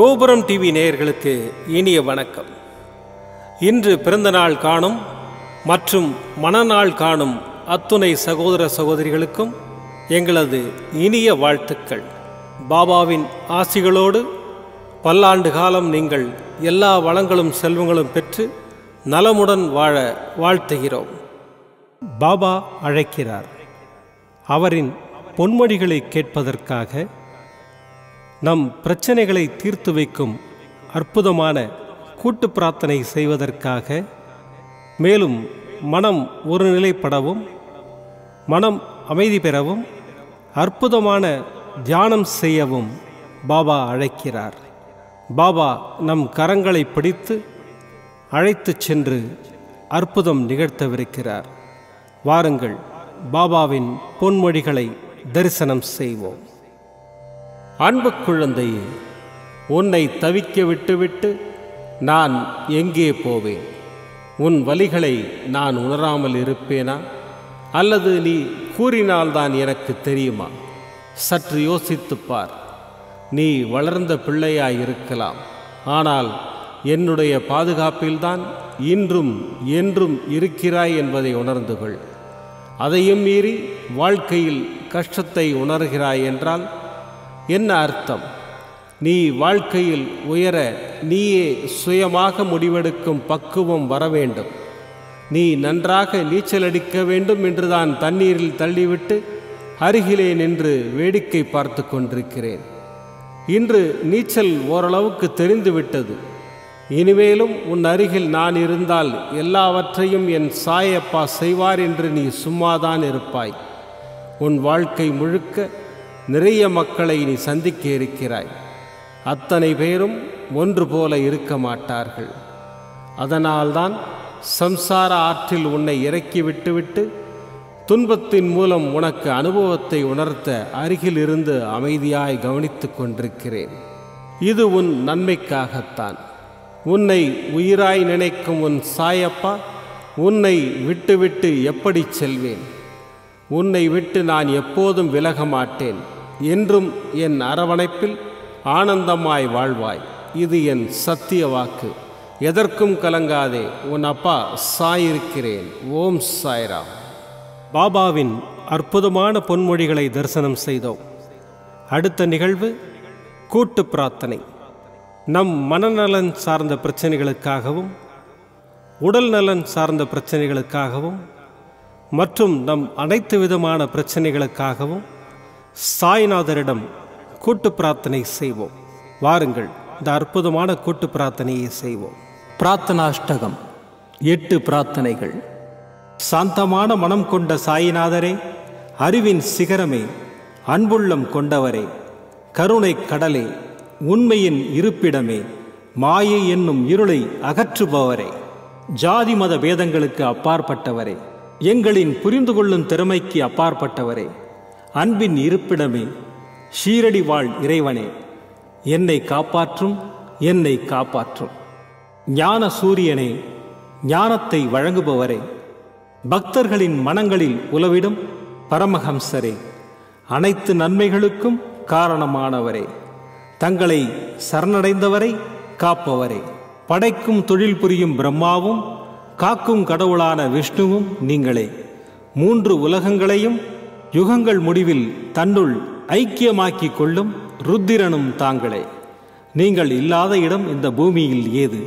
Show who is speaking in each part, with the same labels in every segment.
Speaker 1: கோபுரம் டிவி நேயர்களுக்கு இனிய வணக்கம். இன்று பிறந்தநாள் காணும் மற்றும் மணநாள் காணும் அத்துணை சகோதர சகோதரிகளுக்கும் எங்களது இனிய வாழ்த்துக்கள். பாபாவின் ஆசிகளோடு பல்லாண்டு காலம் நீங்கள் எல்லா வளங்களும் செல்வங்களும் பெற்று நலமுடன் வாழ வாழ்த்துகிறோம். பாபா அழைக்கிறார். அவரின் பொன்மொழிகளை கேட்பதற்காக, நம் பிரச்சனைகளை தீர்த்து வைக்கும் அற்புதமான கூட்டு பிரார்த்தனை செய்வதற்காக, மேலும் மனம் ஒருநிலைப்படவும் மனம் அமைதி பெறவும் அற்புதமான தியானம் செய்யவும் பாபா அழைக்கிறார். பாபா நம் கரங்களை பிடித்து அழைத்துச் சென்று அற்புதம் நிகழ்த்தவிருக்கிறார். வாருங்கள், பாபாவின் பொன்மொழிகளை தரிசனம் செய்வோம். அன்பு குழந்தையே, உன்னை தவிக்க விட்டுவிட்டு நான் எங்கே போவேன்? உன் வலிகளை நான் உணராமல் இருப்பேனா? அல்லது நீ கூறினால்தான் எனக்கு தெரியுமா? சற்று யோசித்துப்பார். நீ வளர்ந்த பிள்ளையாயிருக்கலாம், ஆனால் என்னுடைய பாதுகாப்பில்தான் இன்றும் என்றும் இருக்கிறாய் என்பதை உணர்ந்து கொள். அதையும் மீறி வாழ்க்கையில் கஷ்டத்தை உணர்கிறாய் என்றால் என்ன அர்த்தம்? நீ வாழ்க்கையில் உயர நீயே சுயமாக முடிவெடுக்கும் பக்குவம் வர வேண்டும். நீ நன்றாக நீச்சல் அடிக்க வேண்டும் என்றுதான் தண்ணீரில் தள்ளிவிட்டு அருகிலே நின்று வேடிக்கை பார்த்து கொண்டிருக்கிறேன். இன்று நீச்சல் ஓரளவுக்கு தெரிந்துவிட்டது. இனிமேலும் உன் அருகில் நான் இருந்தால் எல்லாவற்றையும் என் சாயப்பா செய்வார் என்று நீ சும்மாதான் இருப்பாய். உன் வாழ்க்கை முழுக்க நிறைய மக்களை நீ சந்திக்க இருக்கிறாய். அத்தனை பேரும் ஒன்று போல இருக்க மாட்டார்கள். அதனால்தான் சம்சார ஆற்றில் உன்னை இறக்கி விட்டுவிட்டு துன்பத்தின் மூலம் உனக்கு அனுபவத்தை உணர்த்த அருகில் இருந்து அமைதியாய் கவனித்து கொண்டிருக்கிறேன். இது உன் நன்மைக்காகத்தான். உன்னை உயிராய் நினைக்கும் உன் சாயப்பா உன்னை விட்டுவிட்டு எப்படி செல்வேன்? உன்னை விட்டு நான் எப்போதும் விலக மாட்டேன். என்றும் என் அரவணைப்பில் ஆனந்தமாய் வாழ்வாய். இது என் சத்திய வாக்கு. எதற்கும் கலங்காதே. உன் அப்பா சாயிருக்கிறேன். ஓம் சாய்ராம். பாபாவின் அற்புதமான பொன்மொழிகளை தரிசனம் செய்தோம். அடுத்த நிகழ்வு கூட்டு பிரார்த்தனை. நம் மனநலன் சார்ந்த பிரச்சனைகளுக்காகவும் உடல் நலன் சார்ந்த பிரச்சனைகளுக்காகவும் மற்றும் நம் அனைத்து விதமான பிரச்சனைகளுக்காகவும் சாய்நாதரிடம் கூட்டு பிரார்த்தனை செய்வோம். வாருங்கள், இந்த அற்புதமான கூட்டு பிரார்த்தனையை செய்வோம். பிரார்த்தனாஷ்டகம். 8 பிரார்த்தனைகள். சாந்தமான மனம் கொண்ட சாயிநாதரே, அறிவின் சிகரமே, அன்புள்ளம் கொண்டவரே, கருணை கடலே, உண்மையின் இருப்பிடமே, மாயை என்னும் இருளை அகற்றுபவரே, ஜாதி மத பேதங்களுக்கு அப்பாற்பட்டவரே, எங்களின் புரிந்து கொள்ளும் திறமைக்கு அப்பாற்பட்டவரே, அன்பின் இருப்பிடமே, ஷீரடி வாழ் இறைவனே, என்னை காப்பாற்றும், என்னை காப்பாற்றும். ஞான சூரியனே, ஞானத்தை வழங்குபவரே, பக்தர்களின் மனங்களில் உலவிடும் பரமஹம்சரே, அனைத்து நன்மைகளுக்கும் காரணமானவரே, தங்களை சரணடைந்தவரை காப்பவரே, படைக்கும் தொழில் புரியும் பிரம்மாவும் காக்கும் கடவுளான விஷ்ணுவும் நீங்களே. 3 உலகங்களையும் யுகங்கள் முடிவில் தன்னுள் ஐக்கியமாக்கி கொள்ளும் ருத்திரனும் தாங்களே. நீங்கள் இல்லாத இடம் இந்த பூமியில் ஏது?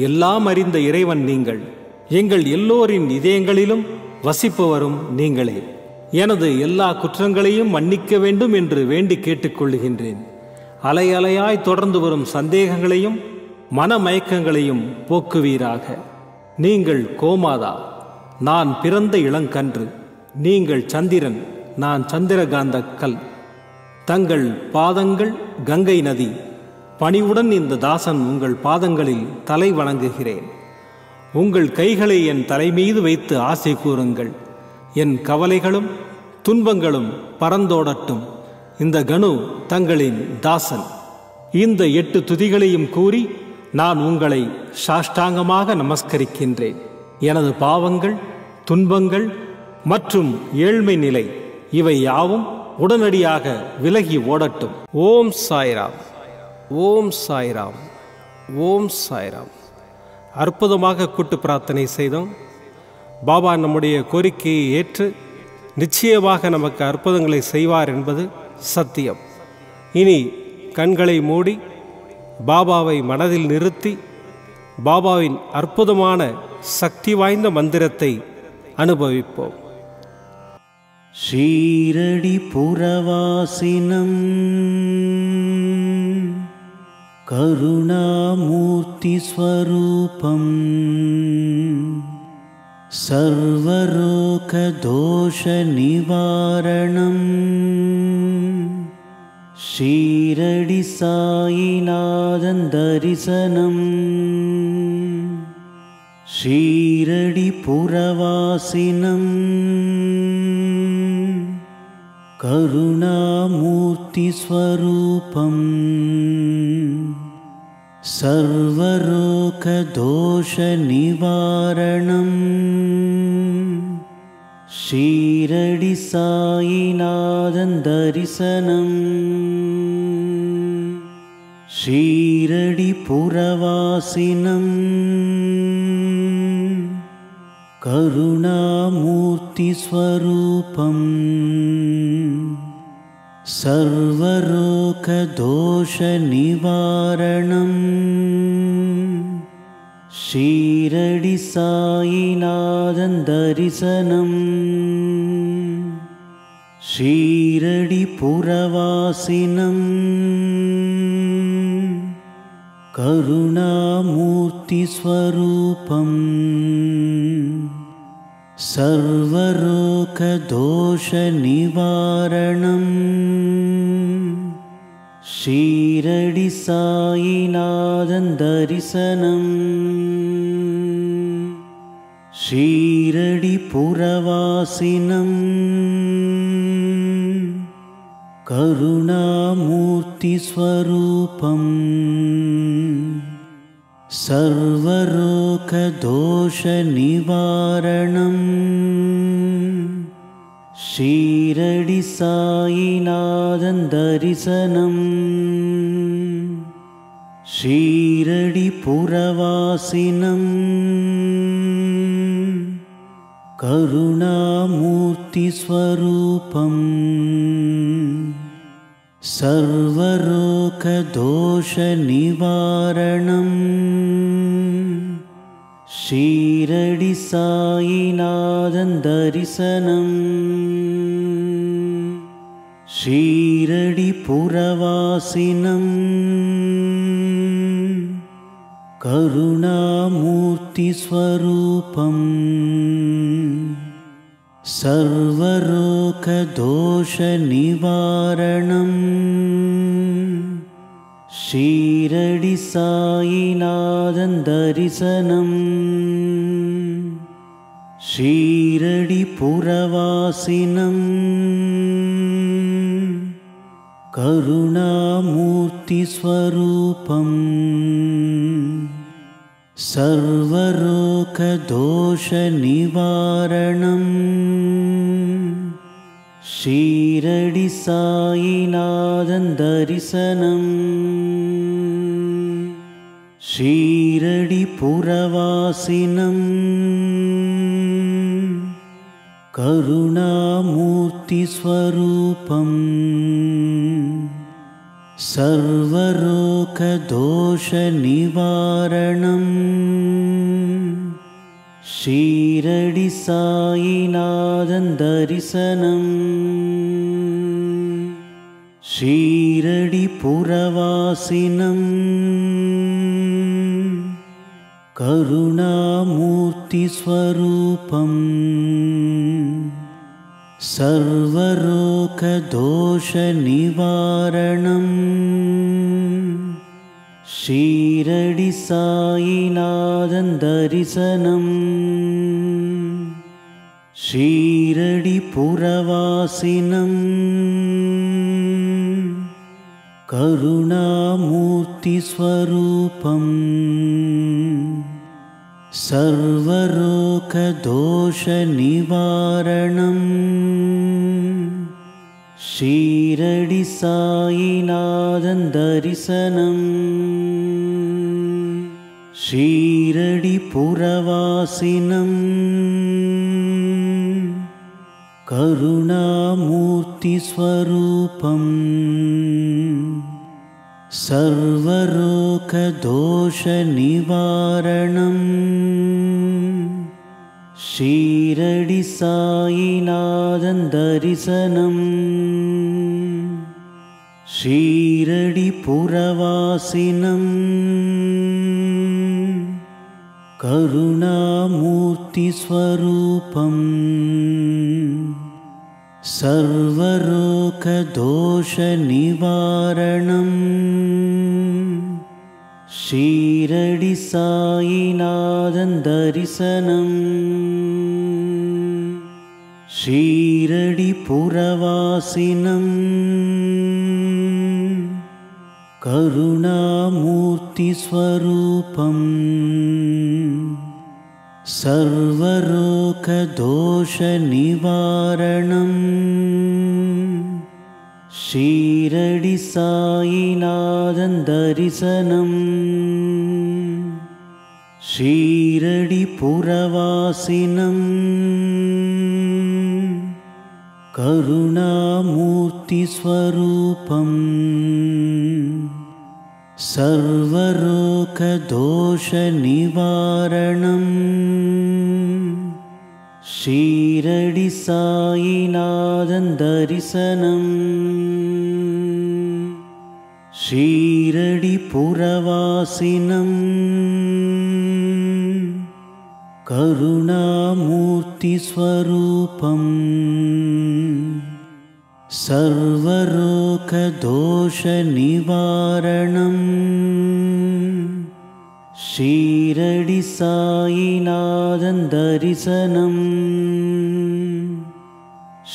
Speaker 1: எல்லாம் அறிந்த இறைவன் நீங்கள். எங்கள் எல்லோரின் இதயங்களிலும் வசிப்பவரும் நீங்களே. எனது எல்லா குற்றங்களையும் மன்னிக்க வேண்டும் என்று வேண்டி கேட்டுக்கொள்ளுகின்றேன். அலை அலையாய் தொடர்ந்து வரும் சந்தேகங்களையும் மனமயக்கங்களையும் போக்குவீராக. நீங்கள் கோமாதா, நான் பிறந்த இளங்கன்று. நீங்கள் சந்திரன், நான் சந்திரகாந்த கல். தங்கள் பாதங்கள் கங்கை நதி. பணிவுடன் இந்த தாசன் உங்கள் பாதங்களில் தலை வணங்குகிறேன். உங்கள் கைகளை என் தலைமீது வைத்து ஆசை கூறுங்கள். என் கவலைகளும் துன்பங்களும் பறந்தோடட்டும். இந்த கணு தங்களின் தாசன். இந்த 8 துதிகளையும் கூறி நான் உங்களை சாஷ்டாங்கமாக நமஸ்கரிக்கின்றேன். எனது பாவங்கள், துன்பங்கள் மற்றும் ஏழ்மை நிலை இவை யாவும் உடனடியாக விலகி ஓடட்டும். ஓம் சாய்ராம். ஓம் சாய்ராம், ஓம் சாய்ராம். அற்புதமாக கூட்டு பிரார்த்தனை செய்தோம். பாபா நம்முடைய கோரிக்கையை ஏற்று நிச்சயமாக நமக்கு அற்புதங்களை செய்வார் என்பது சத்தியம். இனி கண்களை மூடி பாபாவை மனதில் நிறுத்தி பாபாவின் அற்புதமான சக்தி வாய்ந்த மந்திரத்தை அனுபவிப்போம்.
Speaker 2: ஷீரடி புரவாசினம் கருணாமூர்த்தி ஸ்வரூபம் சர்வரோக தோஷ நிவாரணம் ஷீரடி சாயிநாதன் தரிசனம் ஷீரடி புரவாசினம் கருணாமூர்த்தி ஸ்வரூபம் சர்வரோக தோஷ நிவாரணம் ஷீரடி சாயிநாதன் தரிசனம் ஷீரடி புரவாசினம் கருணாமூர்த்தி ஸ்வரூபம் சர்வரோக தோஷ நிவாரணம் ஷீரடி சாயிநாதன் தரிசனம் ஷீரடி புரவாசினம் கருணாமூர்த்தி ஸ்வரூபம் சர்வரோக தோஷ நிவாரணம் ஷீரடி சாயிநாதன் தரிசனம் ஷீரடி புரவாசினம் கருணாமூர்த்தி ஸ்வரூபம் சர்வரோக தோஷ நிவாரணம் ஷீரடி சாயிநாதன் தரிசனம் ஷீரடி புரவாசினம் கருணாமூர்த்தி ஸ்வரூபம் சர்வரோக தோஷ நிவாரணம் ஷீரடி சாயிநாதன் தரிசனம் ஷீரடி புரவாசினம் கருணாமூர்த்தி ஸ்வரூபம் சர்வரோக தோஷ நிவாரணம் ஷீரடி சாயிநாதன் தரிசனம் ஷீரடி புரவாசினம் கருணாமூர்த்தி ஸ்வரூபம் சர்வரோக தோஷ நிவாரணம் ஷீரடி சாயிநாதன் தரிசனம் ஷீரடி புரவாசினம் கருணாமூர்த்தி ஸ்வரூபம் சர்வரோக தோஷ நிவாரணம் ஷீரடி சாயிநாதன் தரிசனம் ஷீரடி புரவாசினம் கருணாமூர்த்தி ஸ்வரூபம் சர்வரோக தோஷ நிவாரணம் ஷீரடி சாயிநாதன் தரிசனம் ஷீரடி புரவாசினம் கருணாமூர்த்தி ஸ்வரூபம் சர்வரோக தோஷ நிவாரணம் ஷீரடி சாயிநாதன் தரிசனம் ஷீரடி புரவாசினம் கருணாமூர்த்தி ஸ்வரூபம் சர்வரோக தோஷ நிவாரணம் ஷீரடி சாயிநாதன் தரிசனம் ஷீரடி புரவாசினம் கருணாமூர்த்தி ஸ்வரூபம் சர்வரோக தோஷ நிவாரணம் ஷீரடி சாயிநாதன் தரிசனம் ஷீரடி புரவாசினம் கருணாமூர்த்தி ஸ்வரூபம் சர்வரோக தோஷ நிவாரணம் ஷீரடி சாயிநாதன் தரிசனம் ஷீரடி புரவாசினம் கருணாமூர்த்தி ஸ்வரூபம் சர்வரோக தோஷ நிவாரணம் ஷீரடி சாயிநாதன் தரிசனம் ஷீரடி புரவாசினம் கருணாமூர்த்தி ஸ்வரூபம் சர்வரோக தோஷ நிவாரணம் ஷீரடி சாயிநாதன் தரிசனம்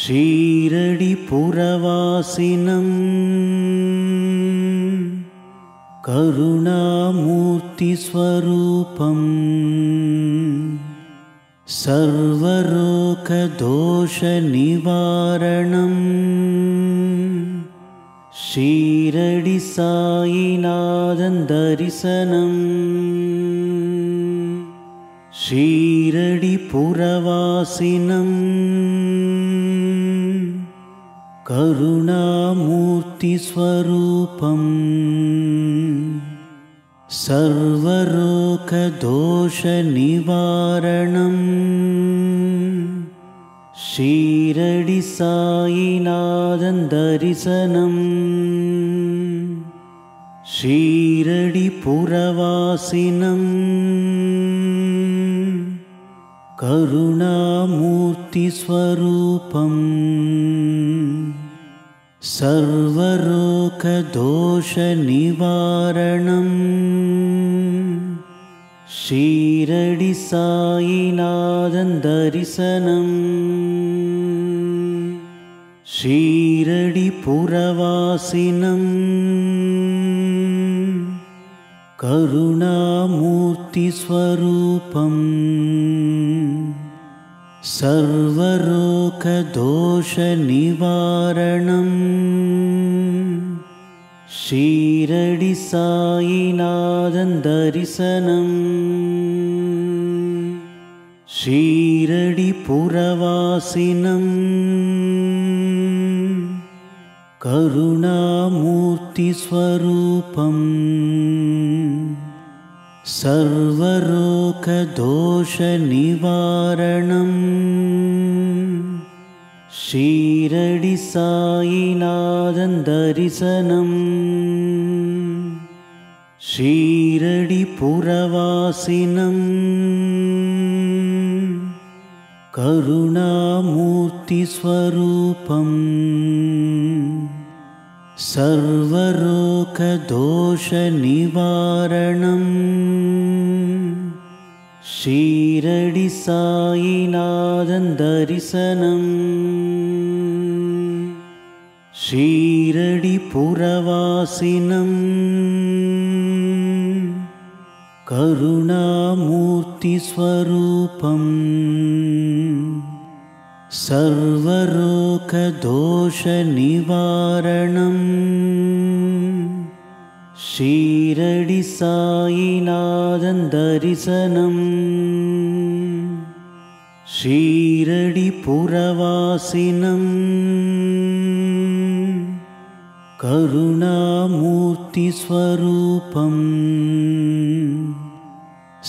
Speaker 2: ஷீரடி புரவாசினம் கருணாமூர்த்தி ஸ்வரூபம் சர்வரோக தோஷ நிவாரணம் ஷீரடி சாயிநாதன் தரிசனம் ஷீரடி புரவாசினம் கருணாமூர்த்தி ஸ்வரூபம் சர்வரோக தோஷ நிவாரணம் ஷீரடி சாயிநாதன் தரிசனம் ஷீரடி புரவாசினம் கருணாமூர்த்தி ஸ்வரூபம் சர்வரோக தோஷ நிவாரணம் ஷீரடி சாயிநாதன் தரிசனம் ஷீரடி புரவாசினம் கருணாமூர்த்தி ஸ்வரூபம் சர்வரோக தோஷ நிவாரணம் ஷீரடி சாயிநாதன் தரிசனம் ஷீரடி புரவாசினம் கருணாமூர்த்தி ஸ்வரூபம் சர்வரோக தோஷ நிவாரணம் ஷீரடி சாயிநாதன் தரிசனம் ஷீரடி புரவாசினம் கருணாமூர்த்தி ஸ்வரூபம் சர்வரோக தோஷ நிவாரணம் ஷீரடி சாயிநாதன் தரிசனம் ஷீரடி புரவாசினம் கருணாமூர்த்தி ஸ்வரூபம் सर्वरोगदोषनिवारणम् ஷீரடி சாயிநாதன் தரிசனம் ஷீரடி புரவாசினம் கருணாமூர்த்தி ஸ்வரூபம்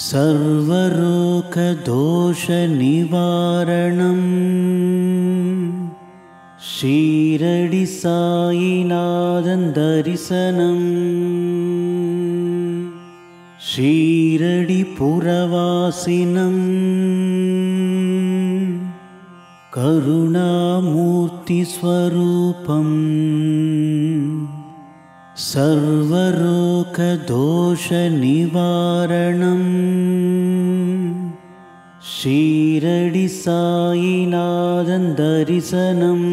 Speaker 2: சர்வரோகதோஷ நிவாரணம் ஷீரடி சாயிநாதன் தரிசனம் ஷீரடி புரவாசினம் கருணாமூர்த்தி ஸ்வரூபம் சர்வரோகதோஷ நிவாரணம் ஷீரடி சாயிநாதன் தரிசனம்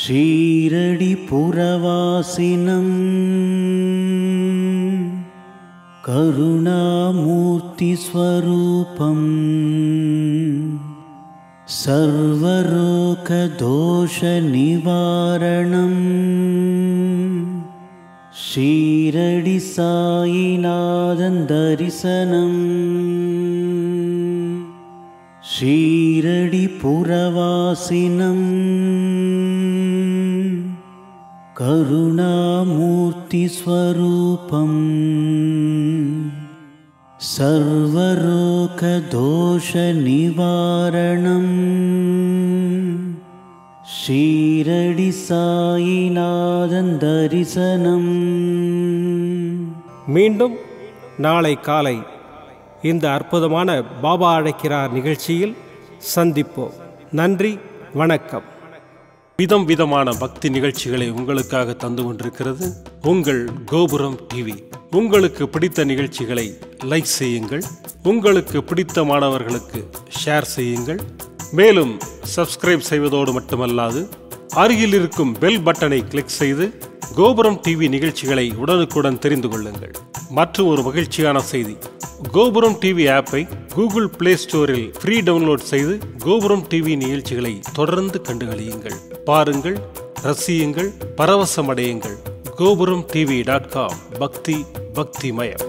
Speaker 2: ஷீரடி புரவாசினம் கருணாமூர்த்தி ஸ்வரூபம் சர்வரோகதோஷ நிவாரணம் ஷீரடி சாயிநாதன் தரிசனம் ஷீரடி புரவாசினம் கருணாமூர்த்தி ஸ்வரூபம் சர்வரோகதோஷ நிவாரணம் ஷீரடி சாயிநாதன் தரிசனம்.
Speaker 1: மீண்டும் நாளை காலை இந்த அற்புதமான பாபா அழைக்கிறார் நிகழ்ச்சியில் சந்திப்போம். நன்றி, வணக்கம். விதம் விதமான பக்தி நிகழ்ச்சிகளை உங்களுக்காக தந்து கொண்டிருக்கிறது உங்கள் கோபுரம் டிவி. உங்களுக்கு பிடித்த நிகழ்ச்சிகளை லைக் செய்யுங்கள், உங்களுக்கு பிடித்த மாணவர்களுக்கு ஷேர் செய்யுங்கள். மேலும் சப்ஸ்கிரைப் செய்வதோடு மட்டுமல்லாது அருகில் இருக்கும் பெல் பட்டனை கிளிக் செய்து கோபுரம் டிவி நிகழ்ச்சிகளை உடனுக்குடன் தெரிந்து கொள்ளுங்கள். மற்றும் ஒரு மகிழ்ச்சியான செய்தி, கோபுரம் டிவி ஆப்பை கூகுள் பிளே ஸ்டோரில் ஃப்ரீ டவுன்லோட் செய்து கோபுரம் டிவி நிகழ்ச்சிகளை தொடர்ந்து கண்டுகளியுங்கள், பாருங்கள், ரசியுங்கள், பரவசமடையுங்கள். gopuramtv.com பக்தி பக்திமயம்.